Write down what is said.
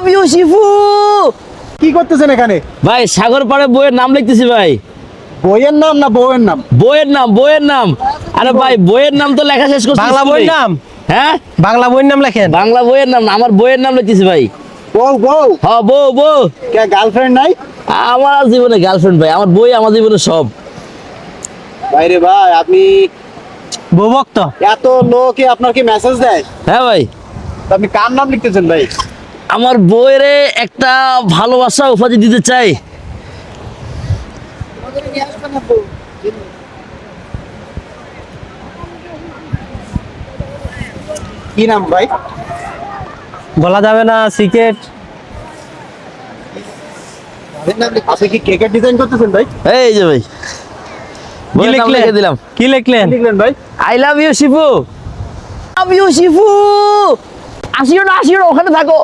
Love you Shifu. কি করতেছেন এখানে? ভাই সাগর পাড়ে বইয়ের নাম লিখতেছি ভাই। বইয়ের নাম না বউয়ের নাম? বইয়ের নাম। আরে ভাই বইয়ের নাম তো লেখা শেষ করছি। বাংলা বইয়ের নাম? হ্যাঁ বাংলা বইয়ের নাম লেখেন? বাংলা বইয়ের নাম না, আমার বইয়ের নাম লিখতেছি ভাই। বউ বউ? হ্যাঁ বউ। কে গার্লফ্রেন্ড নাই? আমার জীবনে গার্লফ্রেন্ড ভাই, আমার বই আমার জীবনে সব। ভাইরে ভাই, আপনি বউ ভক্ত? এত লোকে আপনার কি মেসেজ দেয়? হ্যাঁ ভাই, তো আপনি কার নাম লিখতেছেন ভাই? আমার বইয়ের একটা ভালোবাসা উপাধি দিতে চাই। কি নাম ভাই? বলা যাবে না, সিক্রেট। আপনি কি কেকের ডিজাইন করতেছেন ভাই? এই যে ভাই কি বইয়ের নাম লিখলেন? লিখে দিলাম। কি লিখলেন? লিখলেন ভাই? I love you Shifu. Love you Shifu. আসিও না ওখানে থাকো।